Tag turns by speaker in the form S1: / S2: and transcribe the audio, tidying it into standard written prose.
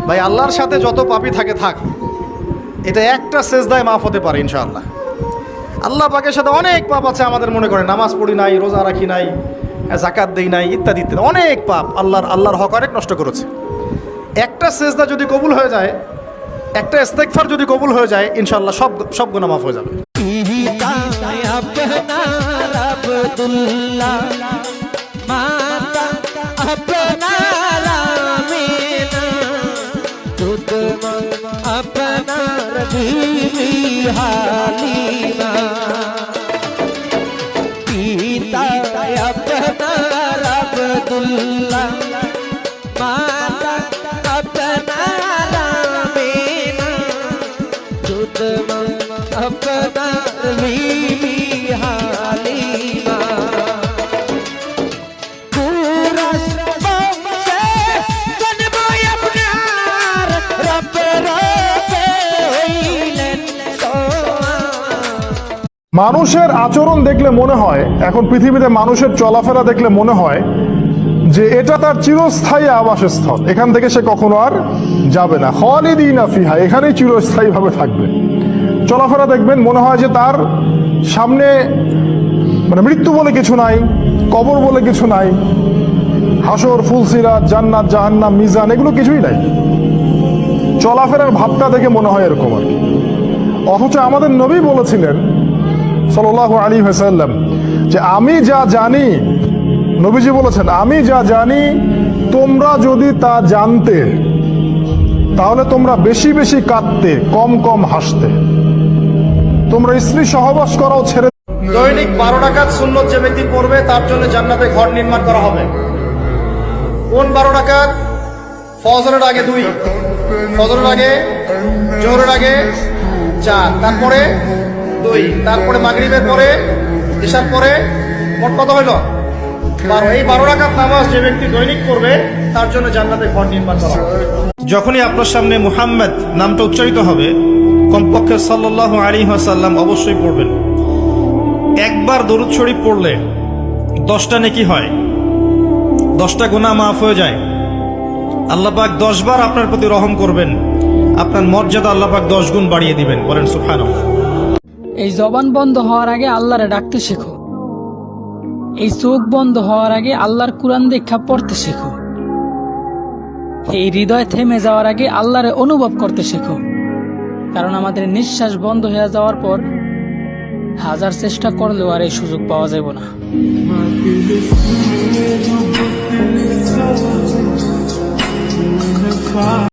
S1: ভাই আল্লাহর সাথে যত পাপী থাকে থাক, এটা একটা সেজদায় মাফ হতে পারে ইনশাআল্লাহ। আল্লাহ পাকের সাথে অনেক পাপ আছে আমাদের, মনে করে নামাজ পড়ি নাই, রোজা রাখি নাই, যাকাত দেই নাই, ইত্যাদি ইত্যাদি অনেক পাপ, আল্লাহর হক অনেক নষ্ট করেছে। একটা সেজদা যদি কবুল হয়ে যায়, একটা ইস্তেগফার যদি কবুল হয়ে যায়, ইনশাআল্লাহ সব গুনাহ মাফ হয়ে যাবে।
S2: মানুষের আচরণ দেখলে মনে হয়, এখন পৃথিবীতে মানুষের চলাফেরা দেখলে মনে হয় যে এটা তার চিরস্থায়ী আবাসস্থল, এখান থেকে সে কখনো আর যাবে না। খালিদিনা ফিহা, এখানেই চিরস্থায়ীভাবে থাকবে। চলাফেরা দেখবেন মনে হয় যে তার সামনে মানে মৃত্যু বলে কিছু নাই, কবর বলে কিছু নাই, হাসর, ফুলসিরাত, জান্নাত, জাহান্নাম, মিজান, এগুলো কিছুই নাই। চলাফেরার ভাবটা দেখে মনে হয় এরকম আর কি। অথচ আমাদের নবী বলেছিলেন সাল্লাল্লাহু আলাইহি ওয়াসাল্লাম যে আমি যা জানি, নবীজি বলেছেন আমি যা জানি তোমরা যদি তা জানতে তাহলে তোমরা বেশি বেশি কাঁদতে, কম কম হাসতে। তোমরা স্ত্রী সহবাস করাও ছেড়ে।
S1: দৈনিক 12 রাকাত সুন্নত যে ব্যক্তি পড়বে তার জন্য জান্নাতে ঘর নির্মাণ করা হবে। কোন 12 রাকাত? ফজরের আগে 2, ফজরের আগে, জোহরের আগে 4, তারপরে 2, তারপরে মাগরিবের পরে, ইশার পরে, মোট কত হইল? 12। এই 12 রাকাত নামাজ যে ব্যক্তি দৈনিক পড়বে তার জন্য জান্নাতে ঘর নির্মাণ করা হবে। যখনই আপনার সামনে মুহাম্মদ নামটা উচ্চারিত হবে, কমপক্ষে সাল্লাল্লাহু আলাইহি ওয়াসাল্লাম অবশ্যই পড়বেন। একবার দরুদ শরীফ পড়লে 10টা নেকি হয়, 10টা গুনাহ মাফ হয়ে যায়। আল্লাহ পাক 10 বার আপনার প্রতি রহম করবেন, আপনার মর্যাদা আল্লাহ পাক 10 গুণ বাড়িয়ে দিবেন। বলেন সুবহানাল্লাহ।
S3: এই জবান বন্ধ হওয়ার আগে আল্লাহরে ডাকতে শেখো। এই চোখ বন্ধ হওয়ার আগে আল্লাহর কুরআন দেখা পড়তে শেখো। এই হৃদয় থেমে যাওয়ার আগে আল্লাহরে অনুভব করতে শেখো। কারণ আমাদের নিঃশ্বাস বন্ধ হয়ে যাওয়ার পর হাজার চেষ্টা করলেও আর এই সুযোগ পাওয়া যাবে না।